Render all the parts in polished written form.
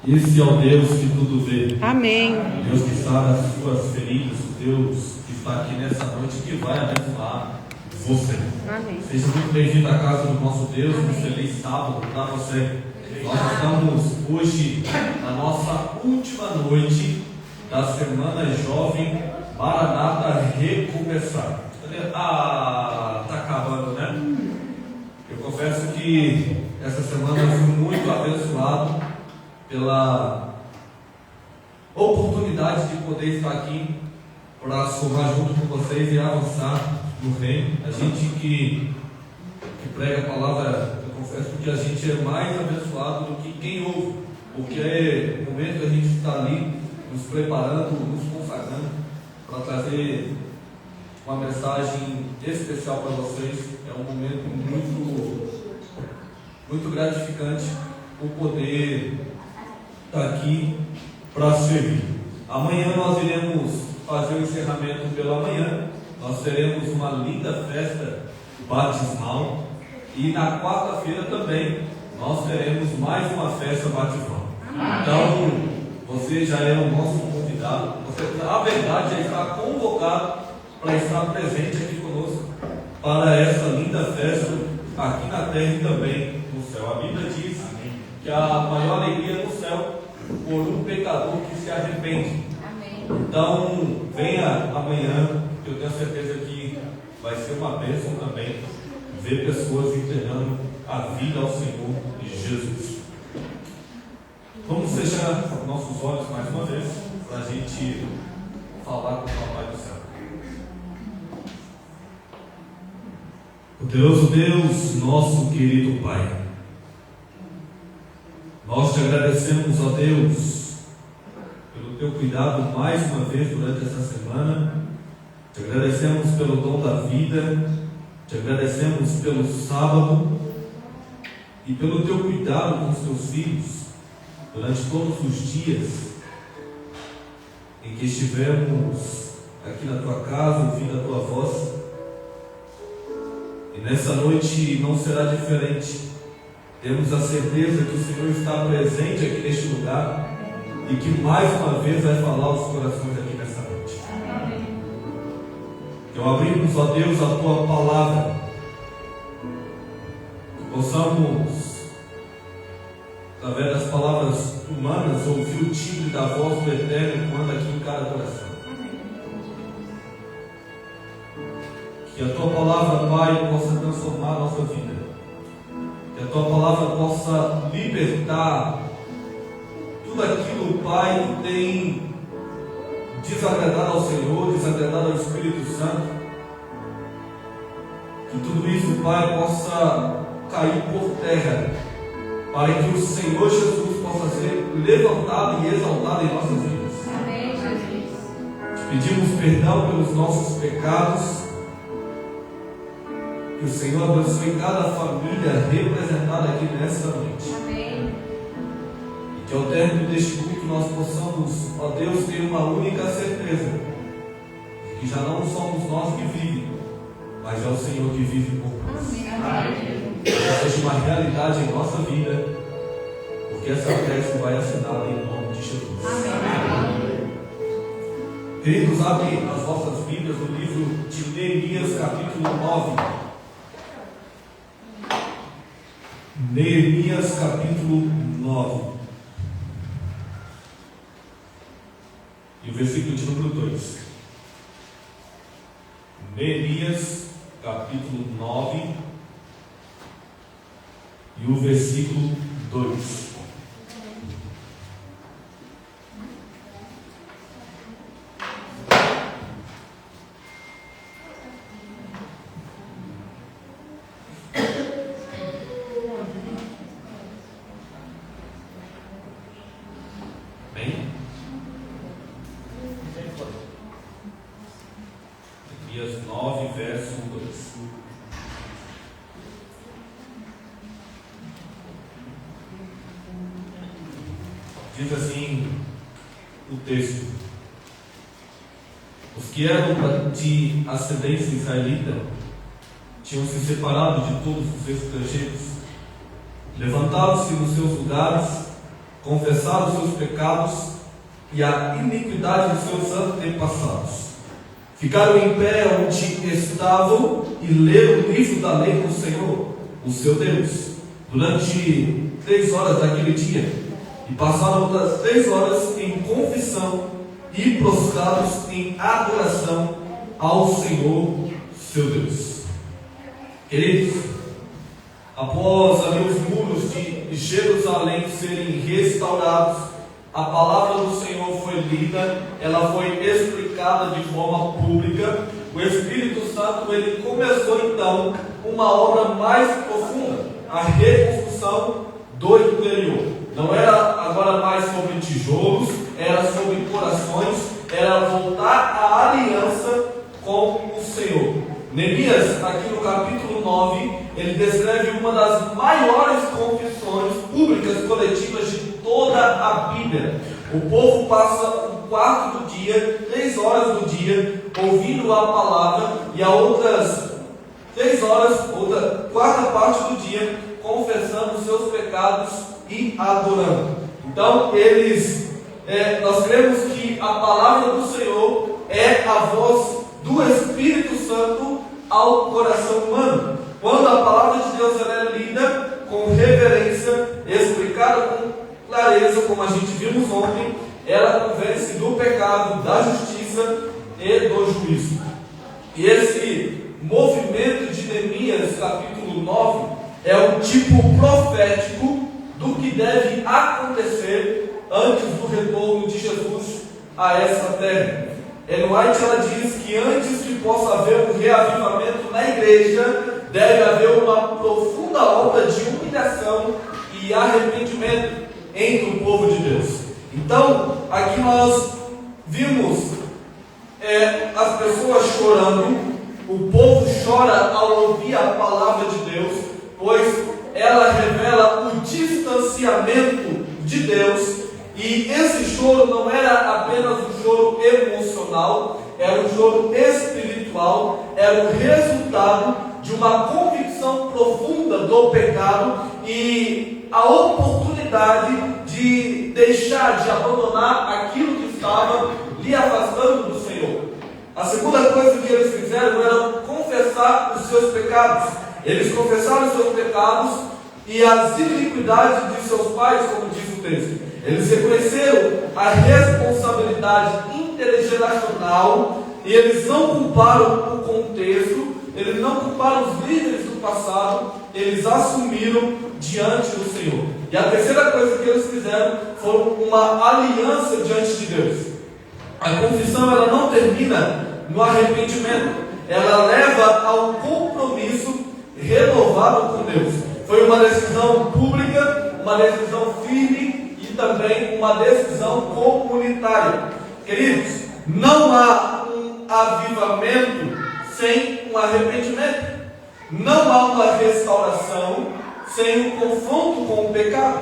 Esse é o Deus que tudo vê. Amém. Deus que sara as suas feridas. Deus que está aqui nessa noite, que vai abençoar você. Amém. Seja muito bem-vindo à casa do nosso Deus. Um feliz sábado para você. Nós estamos hoje na nossa última noite da Semana Jovem Maranata Recomeçar. Tá acabando, né? que essa semana eu fui muito abençoado pela oportunidade de poder estar aqui para somar junto com vocês e avançar no reino. A gente que prega a palavra, eu confesso que a gente é mais abençoado do que quem ouve, porque é o momento que a gente está ali nos preparando, nos consagrando para trazer uma mensagem especial para vocês. É um momento muito gratificante o poder estar aqui para servir. Amanhã nós iremos fazer o encerramento pela manhã. Nós teremos uma linda festa batismal e na quarta-feira também nós teremos mais uma festa batismal. Então você já é o nosso convidado. Você, a verdade, já está convocado para estar presente aqui conosco para essa linda festa aqui na terra e também no céu. A Bíblia diz que a maior alegria no céu por um pecador que se arrepende. Então venha amanhã, que eu tenho certeza que vai ser uma bênção também ver pessoas entregando a vida ao Senhor Jesus. Vamos fechar nossos olhos mais uma vez para a gente falar com o Papai do céu. Poderoso Deus, nosso querido Pai, nós te agradecemos, ó Deus, pelo teu cuidado mais uma vez durante essa semana. Te agradecemos pelo dom da vida, te agradecemos pelo sábado e pelo teu cuidado com os teus filhos durante todos os dias em que estivemos aqui na tua casa, ouvindo a tua voz. E nessa noite não será diferente. Temos a certeza que o Senhor está presente aqui neste lugar e que mais uma vez vai falar aos corações aqui nessa noite. Que ao abrirmos, ó Deus, a tua palavra, que possamos, através das palavras humanas, ouvir o timbre da voz do Eterno quando aqui em cada coração. Que a tua palavra, Pai, possa transformar a nossa vida. Que a tua palavra possa libertar tudo aquilo, Pai, que tem desagradado ao Senhor, desagradado ao Espírito Santo. Que tudo isso, Pai, possa cair por terra, para que o Senhor Jesus possa ser levantado e exaltado em nossas vidas. Amém, Jesus. Te pedimos perdão pelos nossos pecados. Que o Senhor abençoe cada família representada aqui nesta noite. Amém. E que ao término deste culto nós possamos, ó Deus, ter uma única certeza: de que já não somos nós que vivemos, mas é o Senhor que vive por nós. Amém. Que seja uma realidade em nossa vida, porque essa prece vai assinada em nome de Jesus. Amém. Queridos, abrem as vossas Bíblias no livro de Neemias, capítulo 9. Neemias, capítulo 9. E o versículo de número 2. Neemias, capítulo 9. E o versículo 2. Neemias 9, verso 2. Diz assim o texto: os que eram de ascendência israelita tinham se separado de todos os estrangeiros, levantaram-se nos seus lugares, confessaram os seus pecados e a iniquidade dos seus antepassados. Ficaram em pé onde estavam e leram o livro da lei do Senhor, o seu Deus, durante 3 horas daquele dia, e passaram outras 3 horas em confissão e prostrados em adoração ao Senhor, seu Deus. Queridos, Após ali os muros de Jerusalém serem restaurados, a palavra do Senhor foi lida, ela foi explicada de forma pública. O Espírito Santo ele começou então uma obra mais profunda, a reconstrução do interior. Não era agora mais sobre tijolos, era sobre corações, era voltar à aliança com o Senhor. Neemias, aqui no capítulo 9, ele descreve uma das maiores confissões públicas coletivas de toda a Bíblia. O povo passa um quarto do dia, 3 horas do dia, ouvindo a palavra, e a outras 3 horas, outra quarta parte do dia, confessando os seus pecados e adorando. Então, nós cremos que a palavra do Senhor é a voz do Espírito Santo ao coração humano. Quando a palavra de Deus ela é lida com reverência, explicada com clareza, como a gente vimos ontem, ela convence do pecado, da justiça e do juízo. E esse movimento de Neemias, capítulo 9, é um tipo profético do que deve acontecer antes do retorno de Jesus a essa terra. Ellen White ela diz que antes que possa haver um reavivamento na igreja, deve haver uma profunda obra de humilhação e arrependimento entre o povo de Deus. Então, aqui nós vimos as pessoas chorando, o povo chora ao ouvir a palavra de Deus, pois ela revela o distanciamento de Deus. E esse choro não era apenas um choro emocional, era um choro espiritual, era o resultado de uma convicção profunda do pecado e a oportunidade de deixar, de abandonar aquilo que estava lhe afastando do Senhor. A segunda coisa que eles fizeram era confessar os seus pecados. Eles confessaram os seus pecados e as iniquidades de seus pais, como diz o texto. Eles reconheceram a responsabilidade intergeracional e eles não culparam o contexto, eles não culparam os líderes do passado, eles assumiram diante do Senhor. E a terceira coisa que eles fizeram foi uma aliança diante de Deus. A confissão ela não termina no arrependimento, ela leva ao compromisso renovado com Deus. Foi uma decisão pública, uma decisão firme, também uma decisão comunitária. Queridos, não há um avivamento sem um arrependimento. Não há uma restauração sem um confronto com o pecado.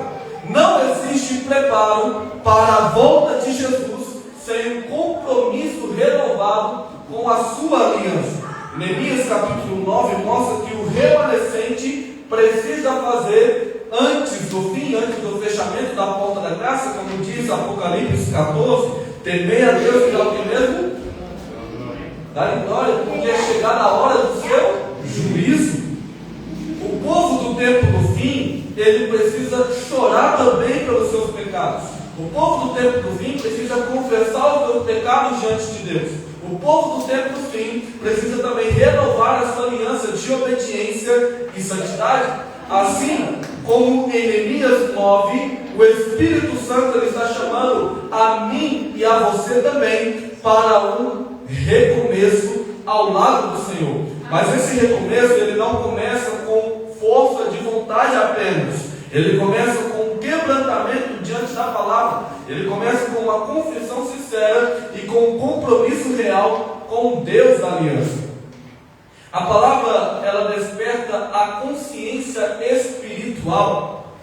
Não existe preparo para a volta de Jesus sem um compromisso renovado com a sua aliança. Neemias capítulo 9 mostra que o remanescente precisa fazer antes do fim, antes do fechamento da porta da graça, como diz Apocalipse 14, temei a Deus e ao que mesmo? Dar glória, porque é chegada a hora do seu juízo. O povo do tempo do fim, ele precisa chorar também pelos seus pecados. O povo do tempo do fim precisa confessar os seus pecados diante de Deus. O povo do tempo do fim precisa também renovar a sua aliança de obediência e santidade. Assim como em Neemias 9, o Espírito Santo ele está chamando a mim e a você também para um recomeço ao lado do Senhor. Mas esse recomeço ele não começa com força de vontade apenas. Ele começa com um quebrantamento diante da palavra. Ele começa com uma confissão sincera e com um compromisso real com Deus da aliança. A palavra, ela desperta a consciência espiritual.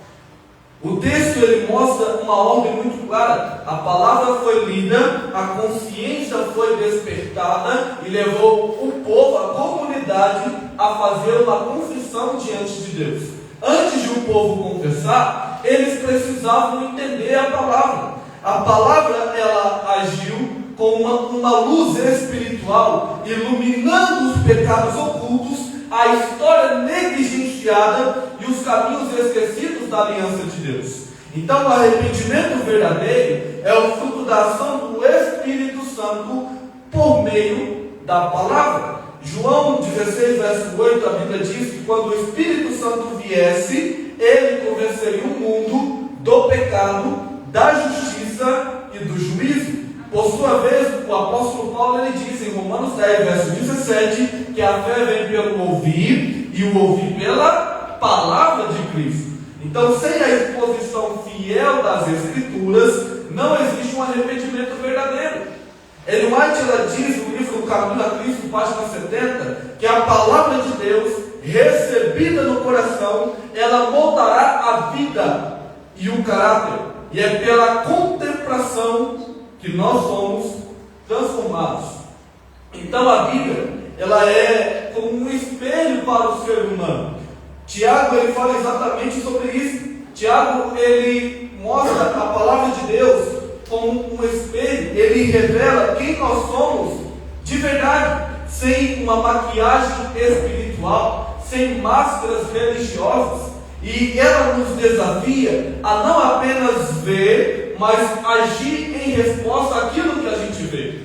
O texto, ele mostra uma ordem muito clara. A palavra foi lida, a consciência foi despertada e levou o povo, a comunidade, a fazer uma confissão diante de Deus. Antes de o povo confessar, eles precisavam entender a palavra. A palavra, ela agiu com uma luz espiritual, iluminando os pecados ocultos, a história negligenciada e os caminhos esquecidos da aliança de Deus. Então, o arrependimento verdadeiro é o fruto da ação do Espírito Santo por meio da palavra. João 16, verso 8, a Bíblia diz que quando o Espírito Santo viesse, ele convenceria o mundo do pecado, da justiça e do juízo. Por sua vez, o apóstolo Paulo ele diz em Romanos 10, verso 17, que a fé vem pelo ouvir e o ouvir pela palavra de Cristo. Então, sem a exposição fiel das Escrituras, não existe um arrependimento verdadeiro. Ellen White ela diz no livro O Caminho a Cristo, página 70, que a palavra de Deus, recebida no coração, ela moldará a vida e o caráter. E é pela contemplação que nós somos transformados. Então a Bíblia, ela é como um espelho para o ser humano. Tiago, ele fala exatamente sobre isso. Tiago, ele mostra a palavra de Deus como um espelho. Ele revela quem nós somos de verdade, sem uma maquiagem espiritual, sem máscaras religiosas. E ela nos desafia a não apenas ver, mas agir em resposta àquilo que a gente vê.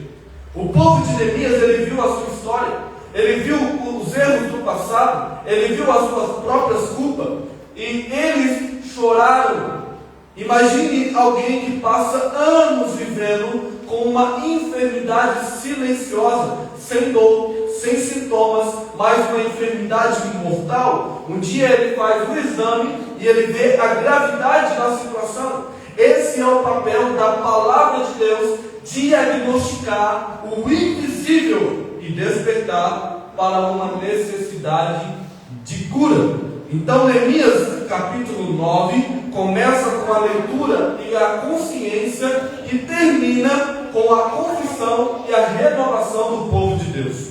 O povo de Neemias, ele viu a sua história, ele viu os erros do passado, ele viu as suas próprias culpas, e eles choraram. Imagine alguém que passa anos vivendo com uma enfermidade silenciosa, sem dor, sem sintomas, mas uma enfermidade mortal. Um dia ele faz um exame e ele vê a gravidade da situação. Esse é o papel da palavra de Deus, diagnosticar o invisível e despertar para uma necessidade de cura. Então, Neemias, capítulo 9, começa com a leitura e a consciência e termina com a confissão e a renovação do povo de Deus.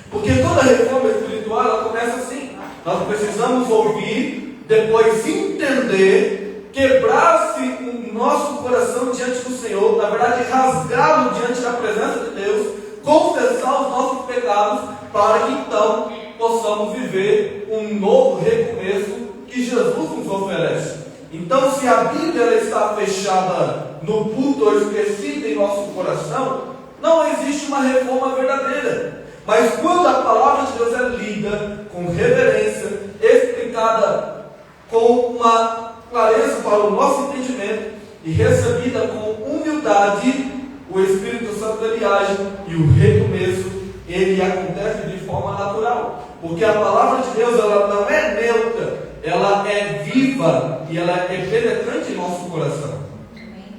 Porque toda reforma espiritual, ela começa assim. Nós precisamos ouvir, depois entender, quebrar-se o nosso coração diante do Senhor, na verdade rasgá-lo diante da presença de Deus, confessar os nossos pecados, para que então possamos viver um novo recomeço que Jesus nos oferece. Então, se a Bíblia ela está fechada no púlpito ou esquecida em nosso coração, não existe uma reforma verdadeira. Mas quando a palavra de Deus é lida com reverência, explicada com uma clareza para o nosso entendimento e recebida com humildade, o Espírito Santo ele age e o recomeço ele acontece de forma natural. Porque a palavra de Deus ela não é neutra, ela é viva e ela é penetrante em nosso coração.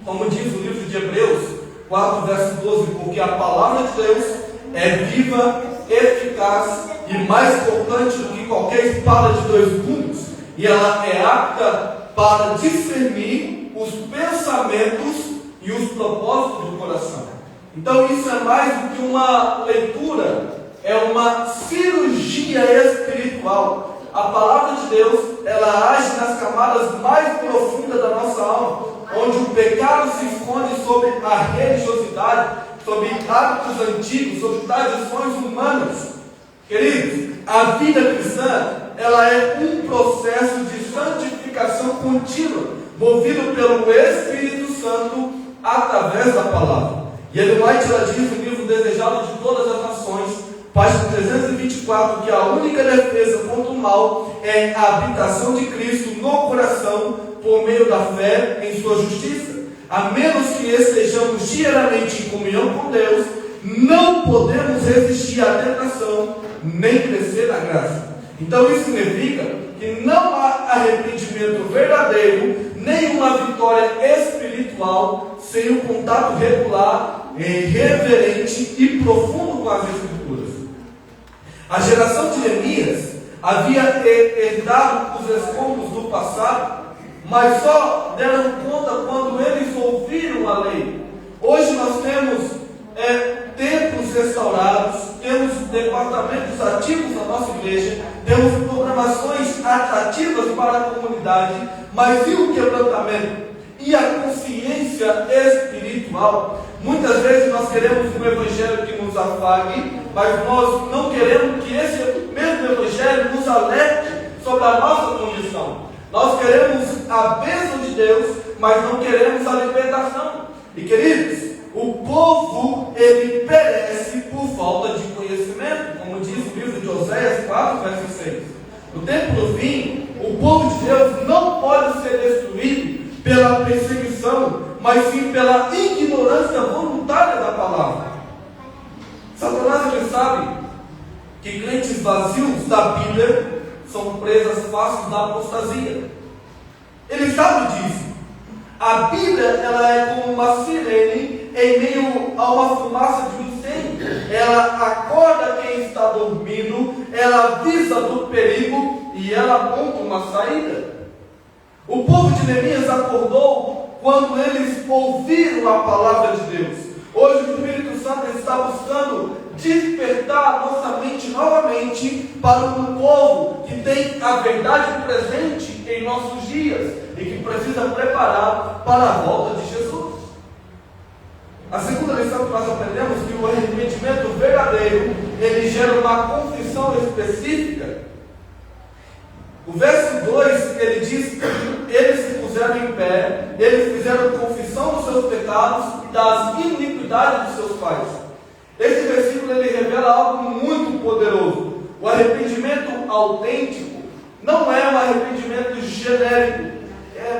Como diz o livro de Hebreus 4, verso 12, porque a palavra de Deus é viva, eficaz e mais cortante do que qualquer espada de 2 gumes, e ela é apta para discernir os pensamentos e os propósitos do coração. Então isso é mais do que uma leitura, é uma cirurgia espiritual. A palavra de Deus, ela age nas camadas mais profundas da nossa alma, onde o pecado se esconde sob a religiosidade, sobre hábitos antigos, sobre tradições humanas. Queridos, a vida cristã, ela é um processo de santificação contínua, movido pelo Espírito Santo através da palavra. E Ellen White ela diz no livro Desejado de Todas as Nações, página 324, que a única defesa contra o mal é a habitação de Cristo no coração por meio da fé em sua justiça. A menos que estejamos diariamente em comunhão com Deus, não podemos resistir à tentação, nem crescer na graça. Então isso significa que não há arrependimento verdadeiro, nem uma vitória espiritual, sem um contato regular, reverente e profundo com as Escrituras. A geração de Neemias havia herdado os escombros do passado, mas só deram conta quando eles ouviram a lei. Hoje nós temos templos restaurados, temos departamentos ativos na nossa igreja, temos programações atrativas para a comunidade, mas e o quebrantamento? E a consciência espiritual? Muitas vezes nós queremos um evangelho que nos afague, mas nós não queremos que esse mesmo evangelho nos alerte sobre a nossa condição. Nós queremos a bênção de Deus, mas não queremos a libertação. E queridos, o povo, ele perece por falta de conhecimento, como diz o livro de Oséias 4, verso 6. No tempo do fim, o povo de Deus não pode ser destruído pela perseguição, mas sim pela ignorância voluntária da palavra. Satanás, ele sabe que crentes vazios da Bíblia são presas fáceis da apostasia. Ele sabe disso. A Bíblia, ela é como uma sirene em meio a uma fumaça de um incêndio. Ela acorda quem está dormindo, ela avisa do perigo e ela aponta uma saída. O povo de Neemias acordou quando eles ouviram a palavra de Deus. Hoje o Espírito Santo está buscando despertar a nossa mente novamente para um povo que tem a verdade presente em nossos dias e que precisa preparar para a volta de Jesus. A segunda lição que nós aprendemos é que o arrependimento verdadeiro, ele gera uma confissão específica. O verso 2, ele diz que eles se puseram em pé, eles fizeram confissão dos seus pecados e das iniquidades dos seus pais. Esse versículo, ele revela algo muito poderoso. O arrependimento autêntico não é um arrependimento genérico,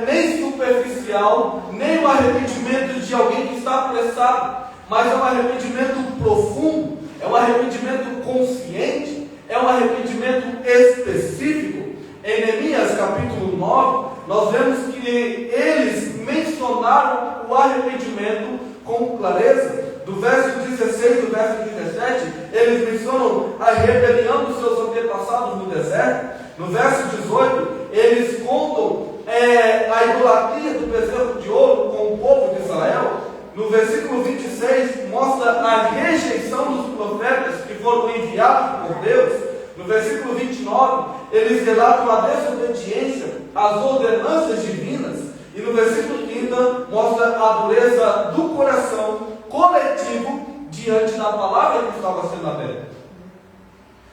nem superficial, nem um arrependimento de alguém que está apressado, mas é um arrependimento profundo, é um arrependimento consciente, é um arrependimento específico. Em Neemias capítulo 9, nós vemos que eles mencionaram o arrependimento com clareza. Do verso 16 do verso 17, eles mencionam a rebelião dos seus antepassados no deserto. No verso 18, eles contam a idolatria do bezerro de ouro com o povo de Israel. No versículo 26, mostra a rejeição dos profetas que foram enviados por Deus. No versículo 29, eles relatam a desobediência às ordenanças divinas. E no versículo 30, mostra a dureza do coração coletivo diante da palavra que estava sendo aberta.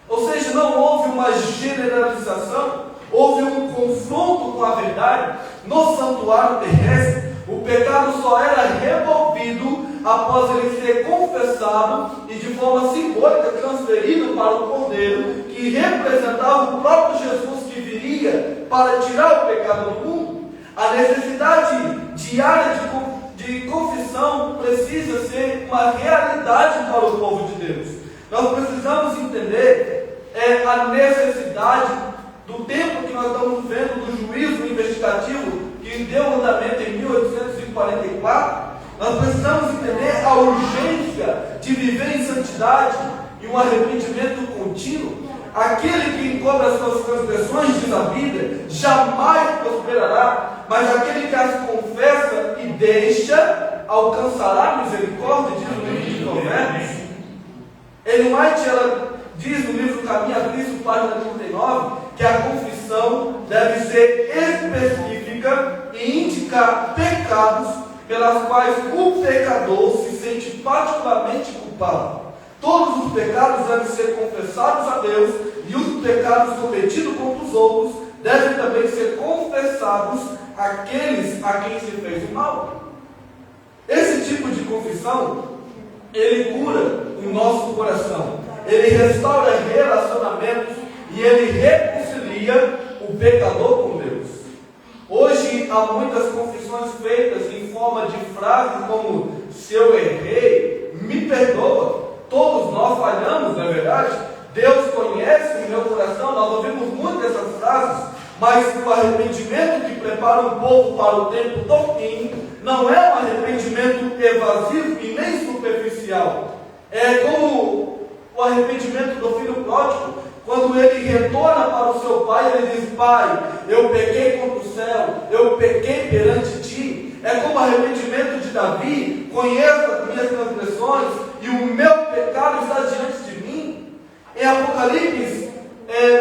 Ou seja, não houve uma generalização, houve um confronto com a verdade. No santuário terrestre, o pecado só era removido após ele ser confessado e de forma simbólica transferido para o Cordeiro, que representava o próprio Jesus que viria para tirar o pecado do mundo. A necessidade diária de confissão precisa ser uma realidade para o povo de Deus. Nós precisamos entender a necessidade do tempo que nós estamos vendo do juízo investigativo que deu andamento em 1844. Nós precisamos entender a urgência de viver em santidade e um arrependimento contínuo. Aquele que encobre as suas transgressões, diz a Bíblia, jamais prosperará, mas aquele que as confessa e deixa, alcançará misericórdia, diz o livro de Provérbios. Ellen White, ela diz no livro Caminho a Cristo, página 39, que a confissão deve ser específica e indicar pecados pelas quais o pecador se sente particularmente culpado. Todos os pecados devem ser confessados a Deus e os pecados cometidos contra os outros devem também ser confessados àqueles a quem se fez o mal. Esse tipo de confissão, ele cura o nosso coração, ele restaura relacionamentos e ele reconcilia o pecador com Deus. Hoje há muitas confissões feitas em forma de frases como: se eu errei, me perdoa. Todos nós falhamos, não é verdade? Deus conhece o meu coração. Nós ouvimos muito essas frases, mas o arrependimento que prepara um povo para o tempo do fim não é um arrependimento evasivo e nem superficial. É como o arrependimento do filho pródigo, quando ele retorna para o seu pai, ele diz: Pai, eu pequei contra o céu, eu pequei perante ti. É como o arrependimento de Davi: conheço as minhas transgressões e o meu pecado está diante de mim. Em Apocalipse,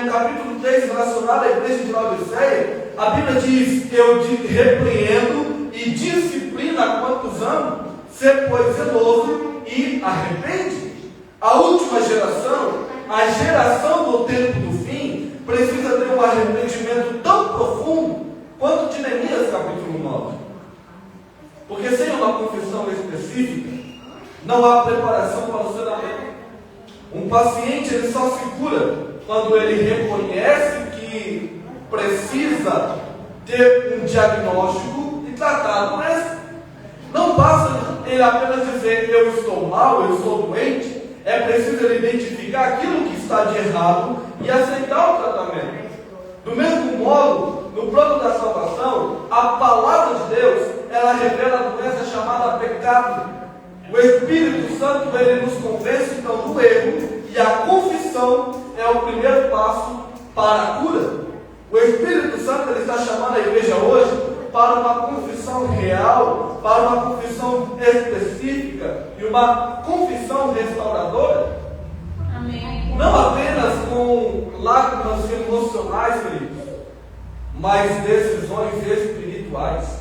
no capítulo 3, relacionado à igreja de Laodiceia, a Bíblia diz: eu te repreendo e disciplina quantos amo, ser pois zeloso e arrepende. A última geração, a geração do tempo do fim, precisa ter um arrependimento tão profundo quanto de Neemias capítulo 9. Porque sem uma confissão específica, não há preparação para o saramento. Um paciente ele só se cura quando ele reconhece que precisa ter um diagnóstico e tratar a doença. Não basta ele apenas dizer eu estou mal, eu estou doente. É preciso ele identificar aquilo que está de errado e aceitar o tratamento. Do mesmo modo, no plano da salvação, a palavra de Deus, ela revela a doença chamada pecado. O Espírito Santo, ele nos convence então do erro, e a confissão é o primeiro passo para a cura. O Espírito Santo, ele está chamando a igreja hoje para uma confissão real, para uma confissão específica e uma confissão restauradora. Amém. Não apenas com lágrimas emocionais, queridos, mas decisões espirituais.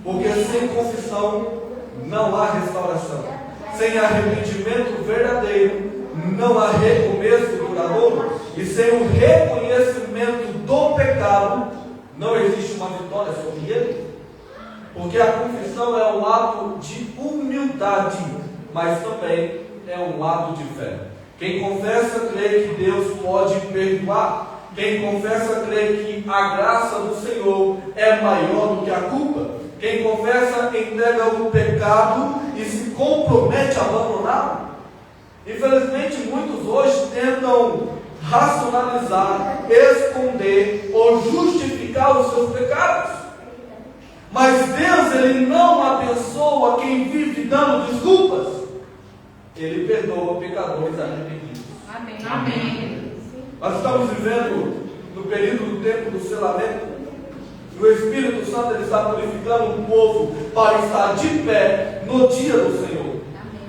Porque sem confissão não há restauração. Sem arrependimento verdadeiro não há recomeço duradouro. E sem o reconhecimento do pecado não existe uma vitória sobre ele. Porque a confissão é um ato de humildade, mas também é um ato de fé. Quem confessa crê que Deus pode perdoar. Quem confessa crê que a graça do Senhor é maior do que a culpa. Quem confessa entrega o pecado e se compromete a abandoná-lo. Infelizmente, muitos hoje tentam racionalizar, esconder ou justificar os seus pecados. Mas Deus, ele não abençoa quem vive dando desculpas. Ele perdoa pecadores arrependidos. Amém. Amém. Nós estamos vivendo no período do tempo do selamento. O Espírito Santo ele está purificando o povo para estar de pé no dia do Senhor.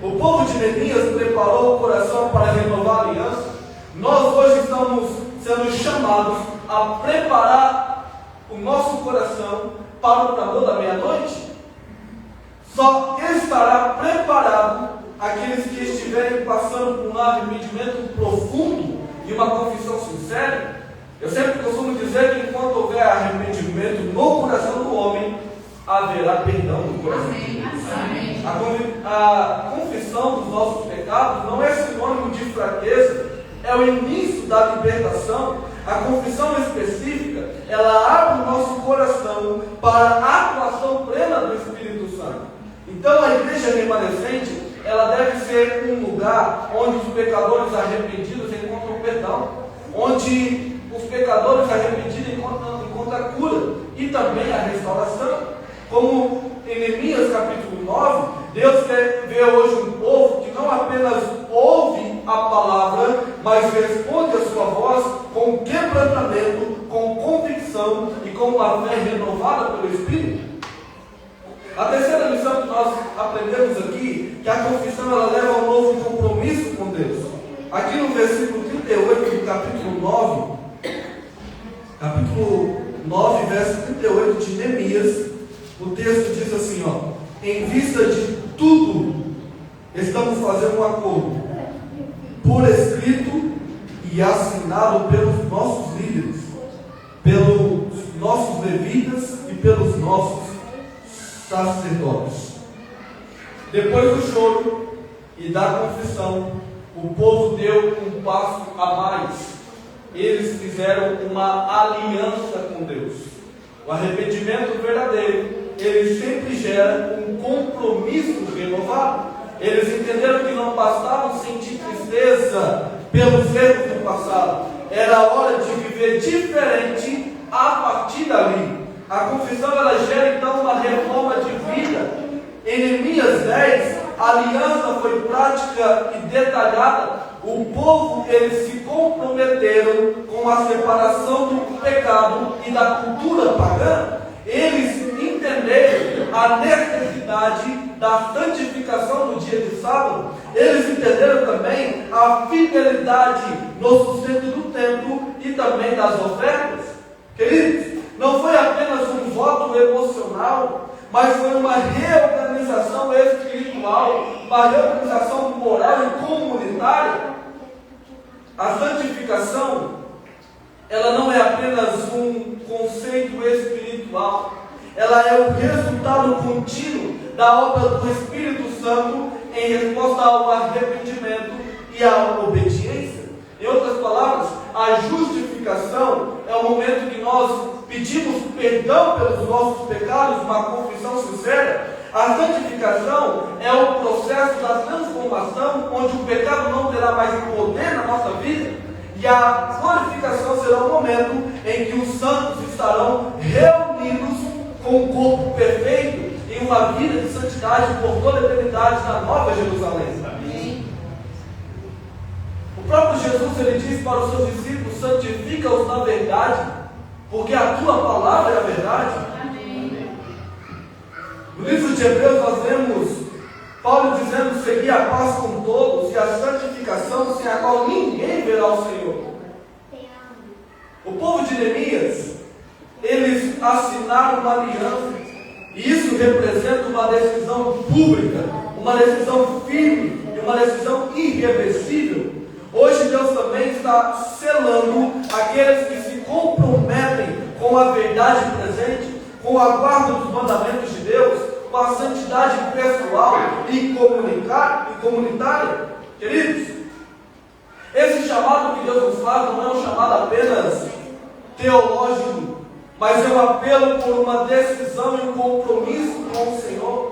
O povo de Neemias preparou o coração para renovar a aliança. Nós hoje estamos sendo chamados a preparar o nosso coração para o clamor da meia-noite. Só estará preparado aqueles que estiverem passando por um arrependimento profundo e uma confissão sincera. Eu sempre costumo dizer que enquanto houver arrependimento no coração do homem, haverá perdão no coração. Amém. A confissão dos nossos pecados não é sinônimo de fraqueza, é o início da libertação. A confissão específica, ela abre o nosso coração para a atuação plena do Espírito Santo. Então a igreja remanescente, ela deve ser um lugar onde os pecadores arrependidos encontram perdão, onde os pecadores arrependidos encontram a cura e também a restauração. Como em Neemias capítulo 9, Deus quer ver hoje um povo que não apenas ouve a palavra, mas responde a sua voz com quebrantamento, com convicção e com uma fé renovada pelo Espírito. A terceira lição que nós aprendemos aqui, que a confissão ela leva a um novo compromisso com Deus. Aqui no versículo 38 do capítulo 9, verso 38 de Neemias, o texto diz assim, em vista de tudo, estamos fazendo um acordo, por escrito e assinado pelos nossos líderes, pelos nossos levitas e pelos nossos sacerdotes. Depois do choro e da confissão, o povo deu um passo a mais. Eles fizeram uma aliança com Deus. O arrependimento verdadeiro, ele sempre gera um compromisso renovado. Eles entenderam que não bastava sentir tristeza pelos erros do passado. Era hora de viver diferente a partir dali. A confissão ela gera então uma reforma de vida. Em Neemias 10, a aliança foi prática e detalhada. O povo, eles se comprometeram com a separação do pecado e da cultura pagã. Eles entenderam a necessidade da santificação no dia de sábado. Eles entenderam também a fidelidade no sustento do templo e também das ofertas. Queridos, não foi apenas um voto emocional, mas foi uma reorganização espiritual, uma reorganização moral e comunitária. A santificação, ela não é apenas um conceito espiritual, ela é o resultado contínuo da obra do Espírito Santo em resposta ao arrependimento e à obediência. Em outras palavras, a justificação é o momento que nós pedimos perdão pelos nossos pecados, uma confissão sincera. A santificação é o processo da transformação, onde o pecado não terá mais poder na nossa vida. E a glorificação será o momento em que os santos estarão reunidos com o corpo perfeito em uma vida de santidade por toda a eternidade na Nova Jerusalém. Amém. O próprio Jesus, ele diz para os seus discípulos: santifica-os na verdade, porque a tua palavra é a verdade. Amém. No livro de Hebreus nós vemos Paulo dizendo: seguir a paz com todos e a santificação, sem a qual ninguém verá o Senhor. O povo de Neemias, eles assinaram uma aliança, e isso representa uma decisão pública, uma decisão firme e uma decisão irreversível. Hoje Deus também está selando aqueles que se comprometem com a verdade presente, com a guarda dos mandamentos de Deus, com a santidade pessoal e comunitária. Queridos, esse chamado que Deus nos faz não é um chamado apenas teológico, mas é um apelo por uma decisão e um compromisso com o Senhor.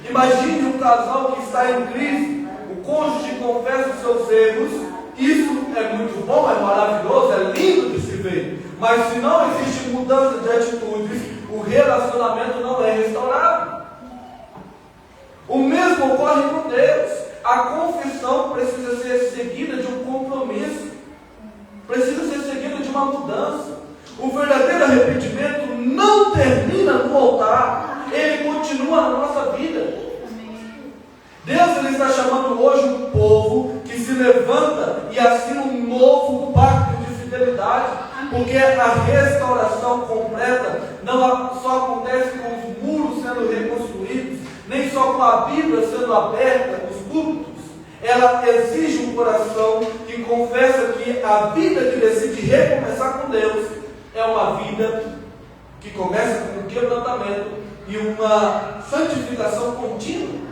Imagine um casal que está em crise, o cônjuge confessa os seus erros. Isso é muito bom, é maravilhoso, é lindo de se ver, mas se não existe mudança de atitudes, o relacionamento não é restaurado. O mesmo ocorre com Deus. A confissão precisa ser seguida de um compromisso, precisa ser seguida de uma mudança. O verdadeiro arrependimento não termina no altar, ele continua na nossa vida. Deus, ele está chamando hoje um povo que se levanta e assina um novo pacto de fidelidade, porque a restauração completa não só acontece com os muros sendo reconstruídos, nem só com a Bíblia sendo aberta, os púlpitos. Ela exige um coração que confessa que a vida que decide recomeçar com Deus é uma vida que começa com um quebrantamento e uma santificação contínua.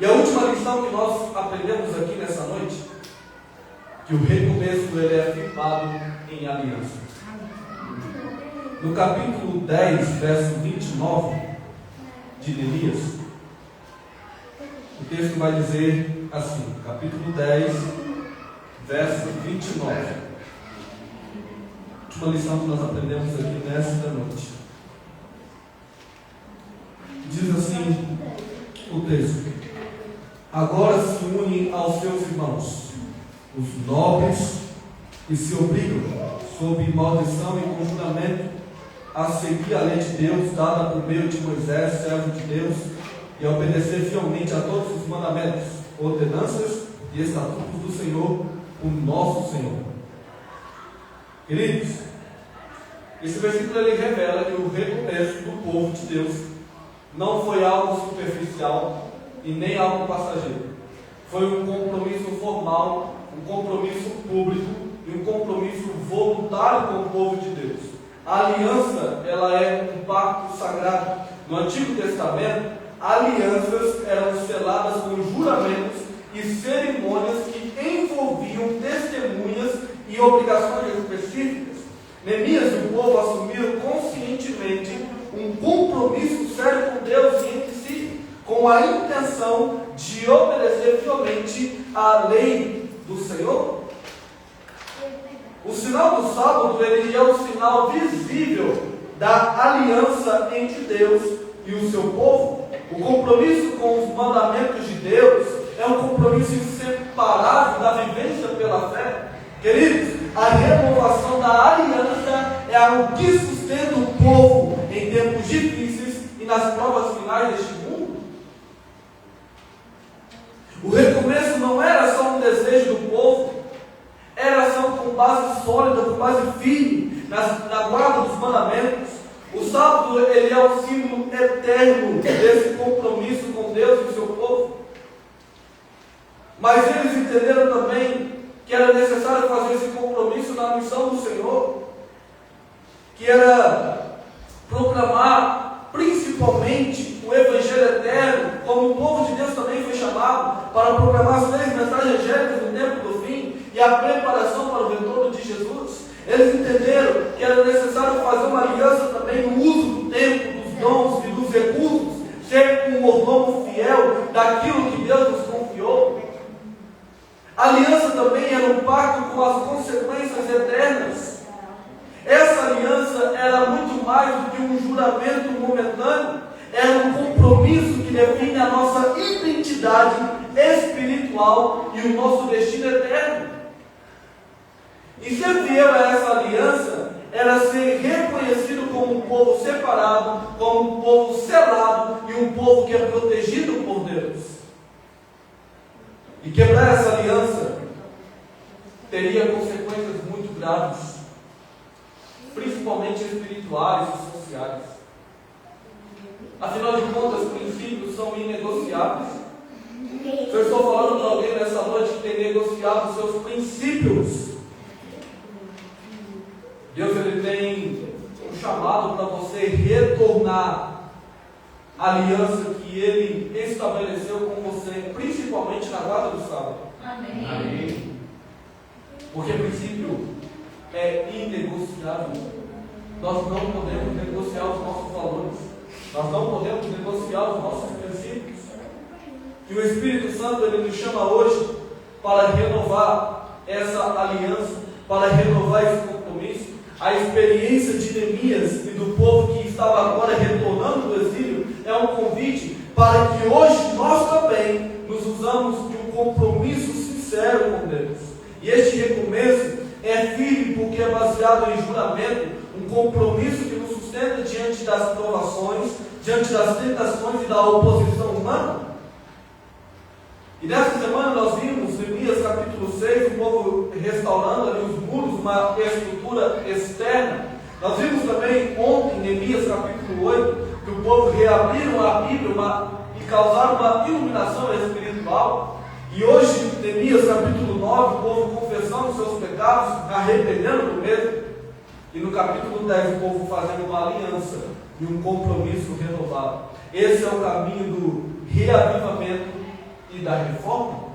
E a última lição que nós aprendemos aqui nessa noite, que o recomeço ele é firmado em aliança. No capítulo 10, verso 29 de Neemias, o texto vai dizer assim, capítulo 10, verso 29. Última lição que nós aprendemos aqui nesta noite. Diz assim o texto: agora se unem aos seus irmãos, os nobres, e se obrigam, sob maldição e conjuramento, a seguir a lei de Deus, dada por meio de Moisés, servo de Deus, e a obedecer fielmente a todos os mandamentos, ordenanças e estatutos do Senhor, o nosso Senhor. Queridos, esse versículo ele revela que o recomeço do povo de Deus não foi algo superficial e nem algo passageiro. Foi um compromisso formal, um compromisso público e um compromisso voluntário com o povo de Deus. A aliança, ela é um pacto sagrado. No Antigo Testamento, alianças eram seladas com juramentos e cerimônias que envolviam testemunhas e obrigações específicas. Neemias e o povo assumiram conscientemente um compromisso sério com Deus e entre si, com a intenção de obedecer fielmente à lei do Senhor. O sinal do sábado ele é um sinal visível da aliança entre Deus e o seu povo. O compromisso com os mandamentos de Deus é um compromisso inseparável da vivência pela fé. Queridos, a renovação da aliança é algo que sustenta o povo em tempos difíceis e nas provas finais deste mundo. O recomeço não era só um desejo do povo, era ação com base sólida, com base firme, na guarda dos mandamentos. O sábado ele é o símbolo eterno desse compromisso com Deus e o seu povo. Mas eles entenderam também que era necessário fazer esse compromisso na missão do Senhor, que era proclamar principalmente o Evangelho eterno, como o povo de Deus para proclamar as 3 mensagens angélicas no tempo do fim e a preparação para o retorno de Jesus. Eles entenderam que era necessário fazer uma aliança também no uso do tempo, dos dons e dos recursos, ser um mordomo fiel daquilo que Deus nos confiou. A aliança também era um pacto com as consequências eternas. Essa aliança era muito mais do que um juramento momentâneo, era um compromisso que define a nossa identidade espiritual e o nosso destino eterno. E ser fiel a essa aliança era ser reconhecido como um povo separado, como um povo selado e um povo que é protegido por Deus. E quebrar essa aliança teria consequências muito graves, principalmente espirituais e sociais. Afinal de contas, princípios são inegociáveis. Se eu estou falando para alguém nessa noite que tem negociado os seus princípios, Deus ele tem um chamado para você retornar a aliança que Ele estabeleceu com você, principalmente na guarda do sábado. Amém. Amém. Porque princípio é inegociável. Nós não podemos negociar os nossos valores. Nós não podemos negociar os nossos princípios. E o Espírito Santo ele nos chama hoje para renovar essa aliança, para renovar esse compromisso. A experiência de Neemias e do povo que estava agora retornando do exílio é um convite para que hoje nós também nos usamos de um compromisso sincero com Deus. E este recomeço é firme porque é baseado em juramento, um compromisso que nos sustenta diante das provações, diante das tentações e da oposição humana. E nessa semana nós vimos, Neemias capítulo 6, o povo restaurando ali os muros, uma estrutura externa. Nós vimos também ontem, Neemias capítulo 8, que o povo reabriram a Bíblia e causaram uma iluminação espiritual. E hoje, Neemias capítulo 9, o povo confessando os seus pecados, arrependendo do mesmo. E no capítulo 10, o povo fazendo uma aliança e um compromisso renovado. Esse é o caminho do reavivamento e da reforma.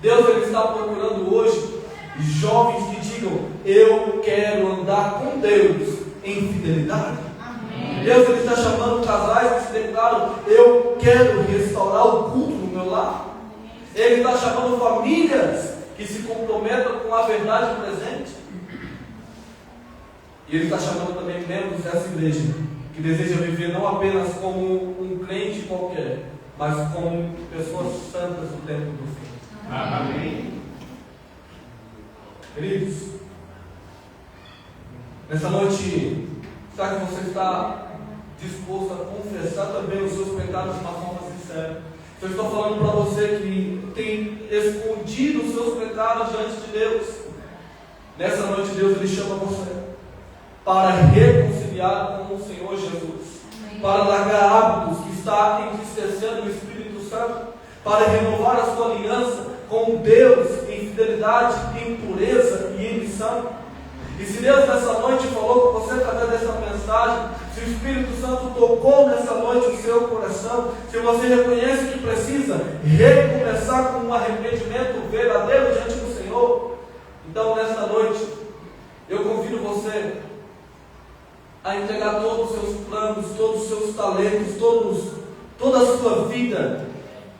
Deus ele está procurando hoje jovens que digam: eu quero andar com Deus em fidelidade. Amém. Deus ele está chamando casais que se declaram: eu quero restaurar o culto no meu lar. Ele está chamando famílias que se comprometam com a verdade presente. E ele está chamando também membros dessa igreja que deseja viver não apenas como um crente qualquer, mas como pessoas santas do tempo do fim. Amém. Queridos, nessa noite, será que você está disposto a confessar também os seus pecados de uma forma sincera? Eu estou falando para você que tem escondido os seus pecados diante de Deus. Nessa noite Deus ele chama você para reconciliar com o Senhor Jesus. Amém. Para largar hábitos que está entristecendo o Espírito Santo, para renovar a sua aliança com Deus em fidelidade, em pureza e em missão. E se Deus nessa noite falou com você através dessa mensagem, se o Espírito Santo tocou nessa noite o seu coração, se você reconhece que precisa recomeçar com um arrependimento verdadeiro diante do Senhor, então nessa noite eu convido você a entregar todos os seus planos, todos os seus talentos, toda a sua vida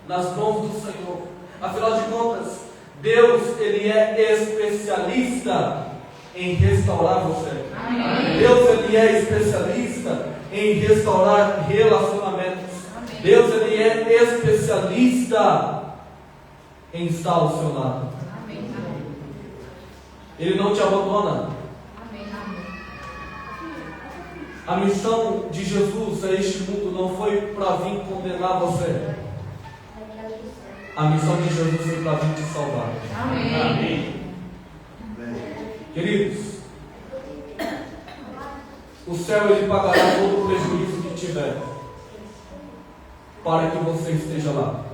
nas mãos do Senhor. Afinal de contas, Deus ele é especialista em restaurar você. Amém. Deus ele é especialista em restaurar relacionamentos. Amém. Deus ele é especialista em estar ao seu lado. Amém. Ele não te abandona. Amém. A missão de Jesus a este mundo não foi para vir condenar você. A missão de Jesus foi para vir te salvar. Amém. Amém. Queridos, o céu ele pagará todo o prejuízo que tiver para que você esteja lá,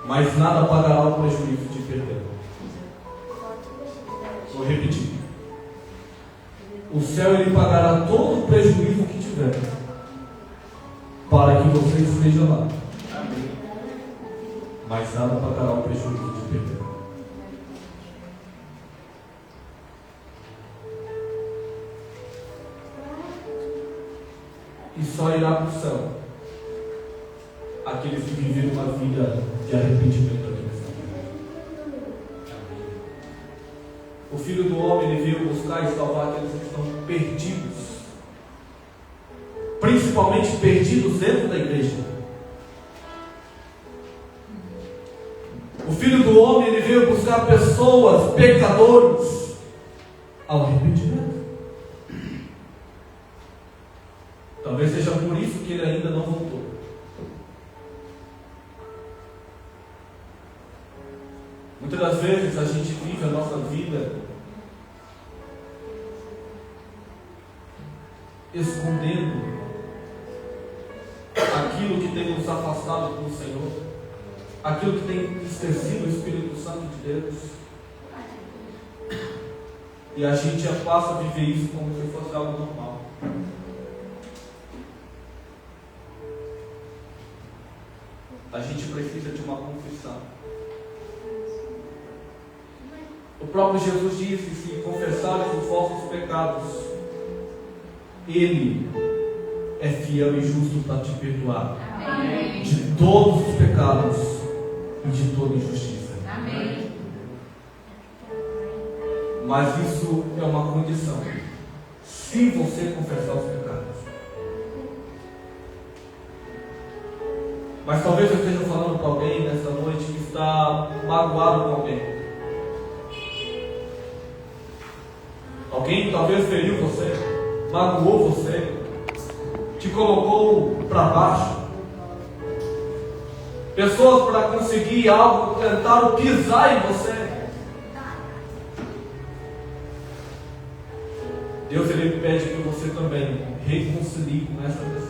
mas nada pagará o prejuízo de perder. Vou repetir: o céu ele pagará todo o prejuízo que tiver para que você esteja lá, mas nada pagará o prejuízo de perder. E só irá para o céu aqueles que viveram uma vida de arrependimento aqui nessa vida. O Filho do Homem, ele veio buscar e salvar aqueles que estão perdidos, principalmente perdidos dentro da igreja. O Filho do Homem, ele veio buscar pessoas, pecadores, ao arrependimento. Talvez seja por isso que ele ainda não voltou. Muitas das vezes a gente vive a nossa vida escondendo aquilo que tem nos afastado do Senhor, aquilo que tem esquecido o Espírito Santo de Deus, e a gente já passa a viver isso como se fosse algo normal. A gente precisa de uma confissão. O próprio Jesus disse: se confessares os vossos pecados, Ele é fiel e justo para te perdoar. Amém. De todos os pecados e de toda injustiça. Amém. Mas isso é uma condição, se você confessar os pecados. Mas talvez eu esteja falando para alguém nesta noite que está magoado com alguém. Alguém talvez feriu você, magoou você, te colocou para baixo. Pessoas, para conseguir algo, tentaram pisar em você. Deus, Ele pede que você também reconcilie com essa pessoa.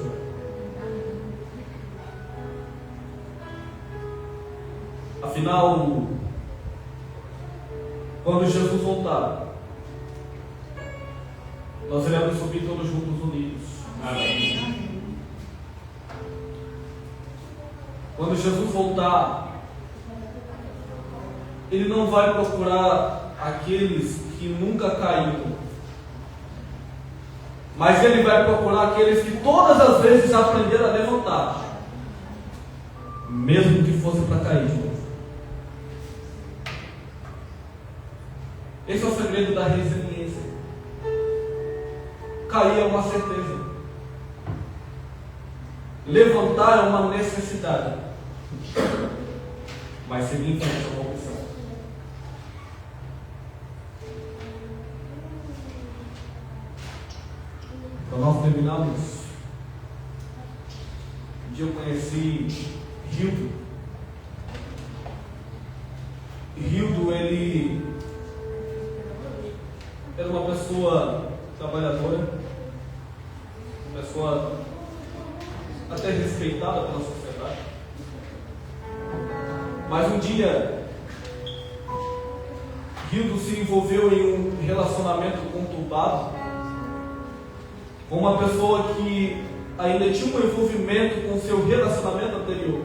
Afinal, quando Jesus voltar, nós iremos subir todos juntos unidos. Amém. Quando Jesus voltar, Ele não vai procurar aqueles que nunca caíram, mas Ele vai procurar aqueles que todas as vezes aprenderam a levantar, mesmo que fosse para cair de novo. Esse é o segredo da resiliência. Cair é uma certeza, levantar é uma necessidade, mas seguir em frente é uma opção. Para nós terminarmos, um dia eu conheci Hildo. Hildo, ele era uma pessoa trabalhadora, uma pessoa até respeitada pela sociedade. Mas um dia, Hildo se envolveu em um relacionamento conturbado com uma pessoa que ainda tinha um envolvimento com o seu relacionamento anterior.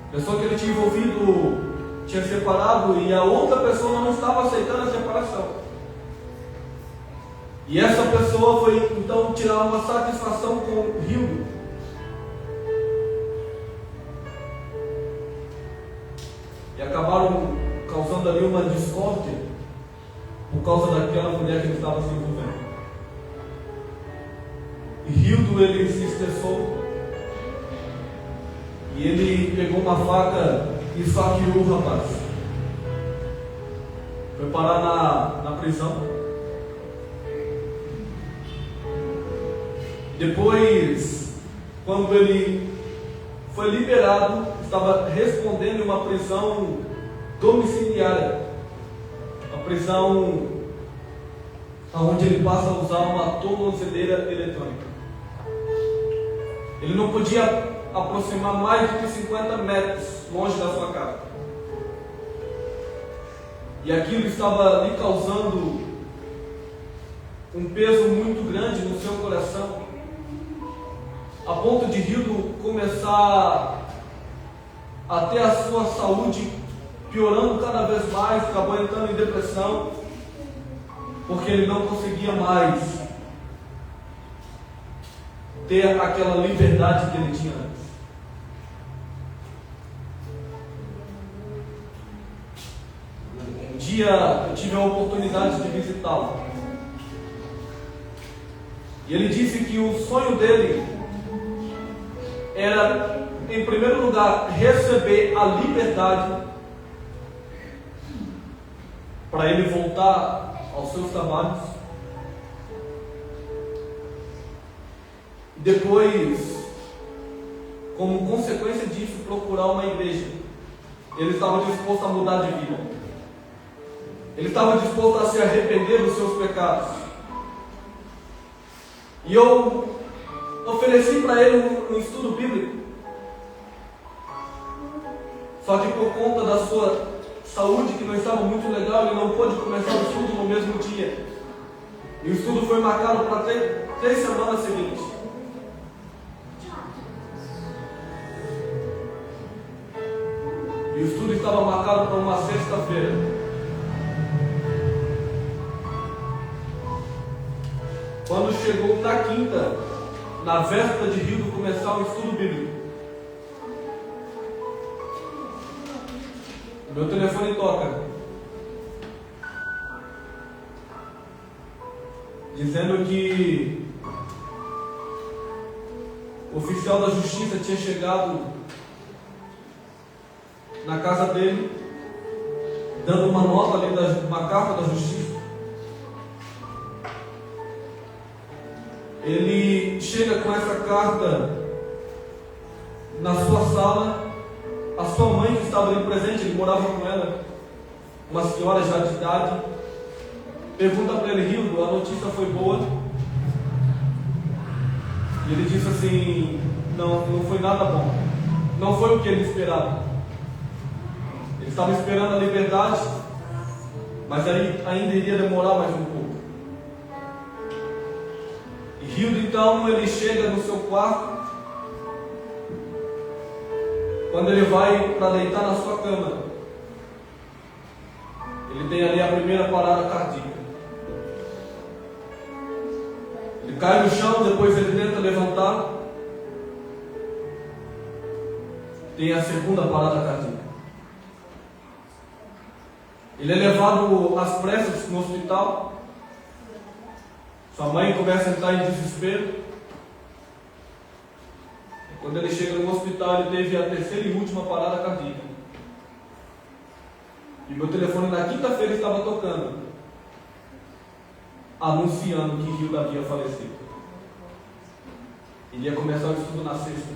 A pessoa que ele tinha envolvido tinha separado e a outra pessoa não estava aceitando a separação. E essa pessoa foi então tirar uma satisfação com o Hildo. E acabaram causando ali uma discórdia por causa daquela mulher que ele estava se envolvendo. E Hildo, ele se estressou e ele pegou uma faca e esfaqueou o rapaz. Foi parar na prisão. Depois, quando ele foi liberado, estava respondendo em uma prisão domiciliária, uma prisão onde ele passa a usar uma tornozeleira eletrônica. Ele não podia aproximar mais de 50 metros longe da sua casa. E aquilo estava lhe causando um peso muito grande no seu coração, a ponto de Hildo começar até a sua saúde piorando cada vez mais, acabou entrando em depressão, porque ele não conseguia mais ter aquela liberdade que ele tinha antes. Um dia eu tive a oportunidade de visitá-lo, e ele disse que o sonho dele era, em primeiro lugar, receber a liberdade para ele voltar aos seus trabalhos. Depois, como consequência disso, procurar uma igreja. Ele estava disposto a mudar de vida. Ele estava disposto a se arrepender dos seus pecados. E eu ofereci para ele um estudo bíblico. Só que por conta da sua saúde, que não estava muito legal, ele não pôde começar o estudo no mesmo dia. E o estudo foi marcado para 3 semanas seguintes. E o estudo estava marcado para uma sexta-feira. Quando chegou na quinta, na véspera de Rildo começar o estudo bíblico, meu telefone toca, dizendo que o oficial da justiça tinha chegado na casa dele, dando uma nota ali, uma carta da justiça. Ele chega com essa carta na sua sala. A sua mãe, que estava ali presente, ele morava com ela, uma senhora já de idade, pergunta para ele: Rildo, a notícia foi boa? E ele disse assim: não foi nada bom, não foi o que ele esperava. Ele estava esperando a liberdade, mas aí ainda iria demorar mais um pouco. E Rildo, então, ele chega no seu quarto. Quando ele vai para deitar na sua cama, ele tem ali a primeira parada cardíaca. Ele cai no chão, depois ele tenta levantar, tem a segunda parada cardíaca. Ele é levado às pressas no hospital. Sua mãe começa a entrar em desespero. Quando ele chega no hospital, ele teve a terceira e última parada cardíaca. E meu telefone na quinta-feira estava tocando, anunciando que Rildo havia falecido. Ele ia começar o estudo na sexta.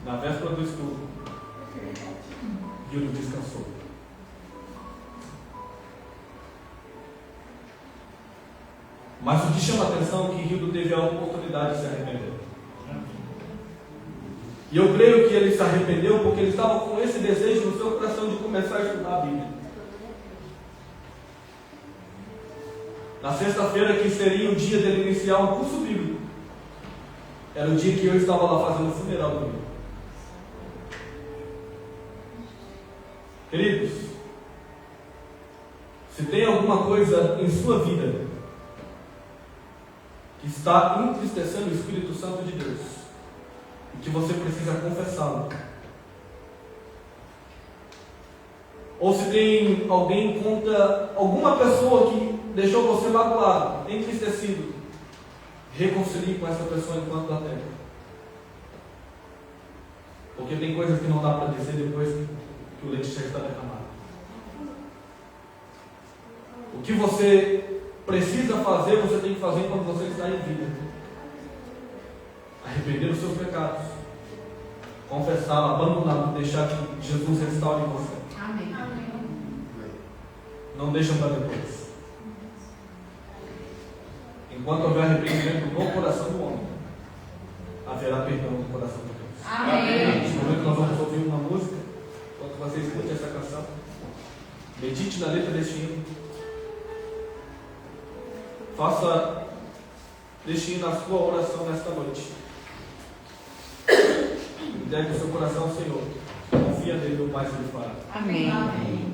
Na véspera do estudo, Rildo descansou. Mas o que chama a atenção é que Rildo teve a oportunidade de se arrepender. E eu creio que ele se arrependeu porque ele estava com esse desejo no seu coração de começar a estudar a Bíblia. Na sexta-feira, que seria o dia dele iniciar um curso bíblico, era o dia que eu estava lá fazendo o funeral do Rildo. Queridos, se tem alguma coisa em sua vida que está entristecendo o Espírito Santo de Deus, e que você precisa confessá-lo, ou se tem alguém contra alguma pessoa que deixou você magoado, entristecido, reconcilie com essa pessoa enquanto dá tempo. Porque tem coisas que não dá para dizer depois que o leite já está derramado. O que você precisa fazer, você tem que fazer quando você está em vida. Arrepender dos seus pecados, confessá-lo, abandoná-lo, deixar que Jesus restaure em você. Amém. Não deixa para depois. Enquanto houver arrependimento no coração do homem, haverá perdão no coração de Deus. Amém. Neste momento nós vamos ouvir uma música. Enquanto você escute essa canção, medite na letra deste hino. Faça deste hino a sua oração nesta noite. Entregue o seu coração ao Senhor. confia nele, meu Pai sempre fará. Amém. Amém.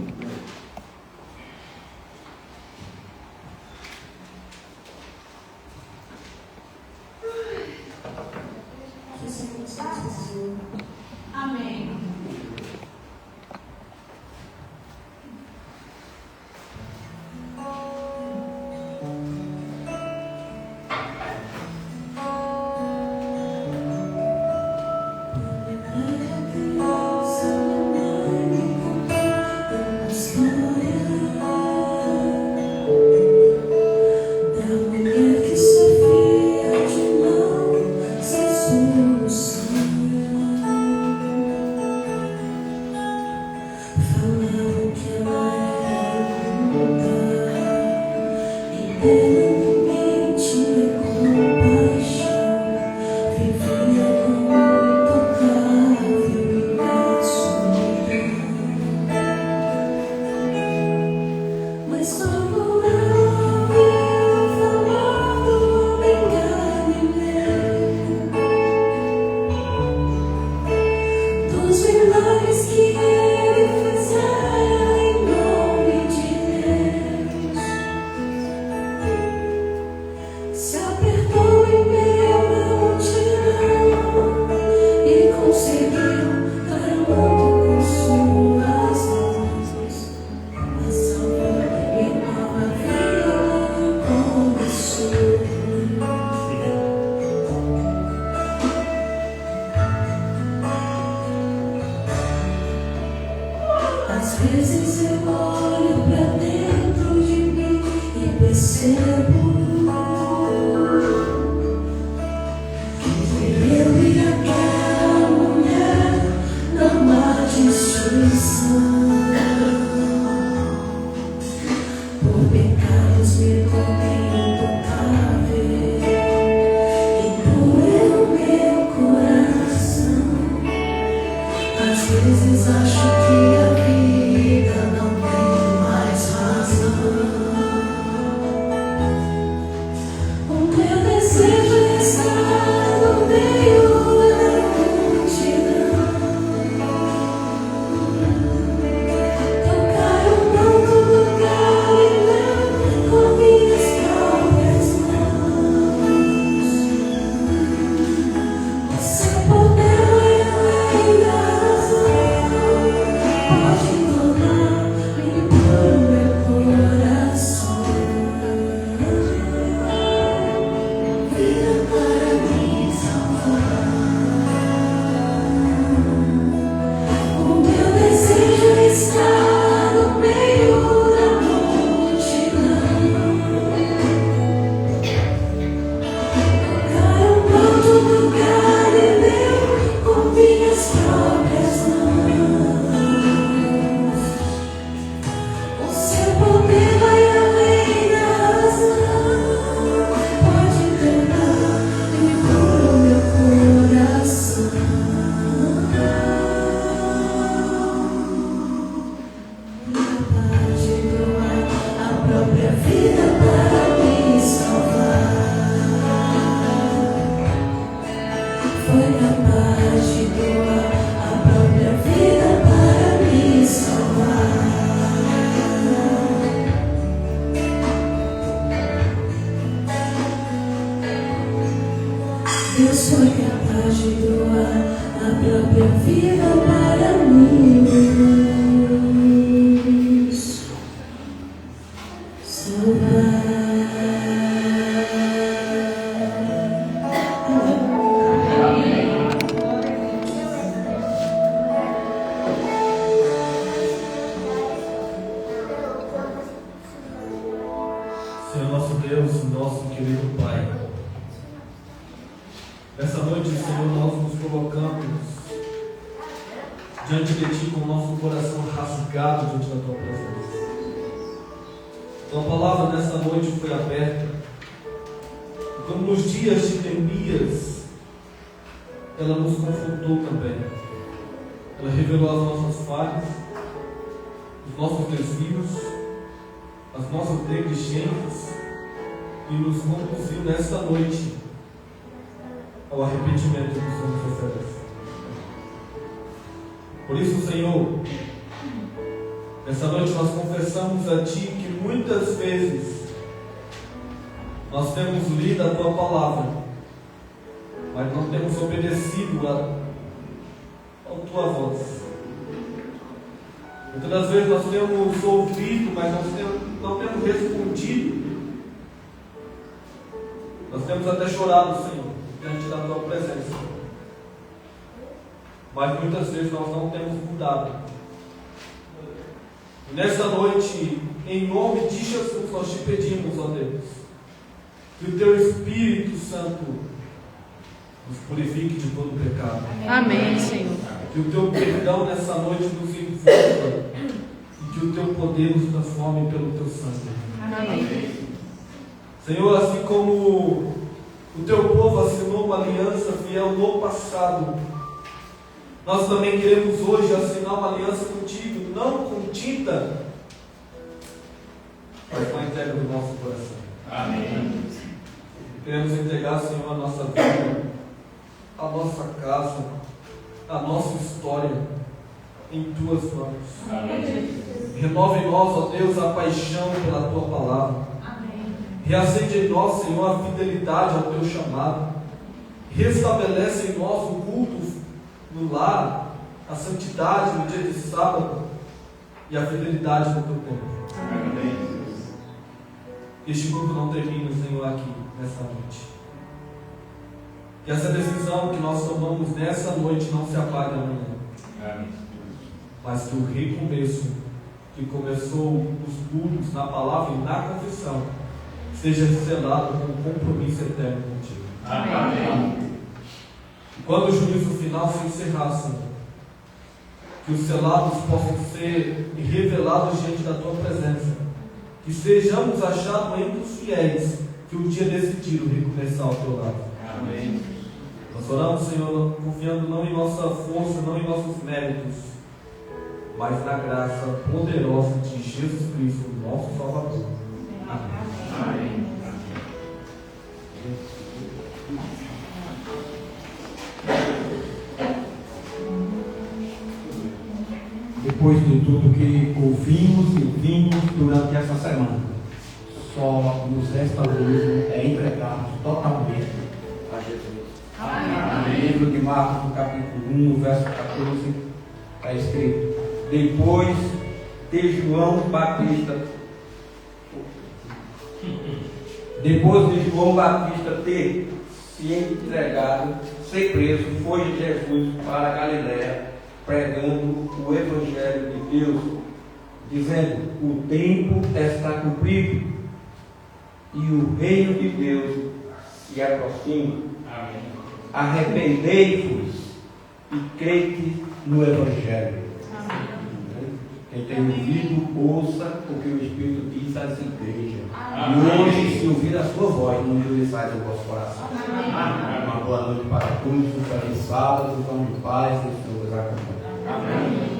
Deus foi capaz de doar a própria vida para nos salvar. Senhor nosso Deus, nosso querido Pai, nessa noite, Senhor, nós nos colocamos diante de Ti com o nosso coração rasgado diante da Tua presença. Tua palavra nessa noite foi aberta, e como nos dias de Neemias, ela nos confrontou também. Ela revelou as nossas falhas, os nossos desvios, as nossas negligências, e nos conduziu nesta noite ao arrependimento que o Senhor nos oferece. Por isso, Senhor, nessa noite nós confessamos a Ti que muitas vezes nós temos lido a Tua palavra, mas não temos obedecido a Tua voz. Muitas das vezes nós temos ouvido, mas não temos respondido. Nós temos até chorado, Senhor, diante da Tua presença. Mas muitas vezes nós não temos mudado. E nesta noite, em nome de Jesus, nós te pedimos, ó Deus, que o Teu Espírito Santo nos purifique de todo pecado. Amém, Senhor. Que o Teu perdão nessa noite nos envolva e que o Teu poder nos transforme pelo Teu sangue. Amém. Senhor, assim como o Teu povo assinou uma aliança fiel no passado, nós também queremos hoje assinar uma aliança contigo, não com tinta, mas com a entrega do nosso coração. Amém. Queremos entregar, Senhor, a nossa vida, a nossa casa, a nossa história em Tuas mãos. Amém. Renova em nós, ó Deus, a paixão pela Tua palavra. Reacende em nós, Senhor, a fidelidade ao Teu chamado. Restabelece em nós o culto no lar, a santidade no dia de sábado e a fidelidade no Teu tempo. Amém. Que este culto não termine, Senhor, aqui, nessa noite. Que essa decisão que nós tomamos nessa noite não se apague amanhã. Amém. Mas que o recomeço que começou nos cultos, na palavra e na confissão seja selado com um compromisso eterno contigo. Amém. E quando o juízo final se encerrar, Senhor, que os selados possam ser revelados diante da Tua presença, que sejamos achados entre os fiéis que um dia decidiram recomeçar ao Teu lado. Amém. Nós oramos, Senhor, confiando não em nossa força, não em nossos méritos, mas na graça poderosa de Jesus Cristo, nosso Salvador. Amém. Amém. Depois de tudo que ouvimos e vimos durante essa semana, só nos resta mesmo entregarmos totalmente a Jesus. Amém. No livro de Marcos, no capítulo 1, no verso 14, está escrito: depois de João Batista ter se entregado, ser preso, foi Jesus para a Galiléia, pregando o Evangelho de Deus, dizendo: o tempo está cumprido e o reino de Deus se aproxima. Amém. Arrependei-vos e crede no Evangelho. Quem tem ouvido, ouça o que o Espírito diz às igrejas. E hoje, se ouvir a sua voz, não endureçais o vosso coração. Uma boa noite para todos, um feliz sábado, um de paz, e que Deus acompanhe. Amém.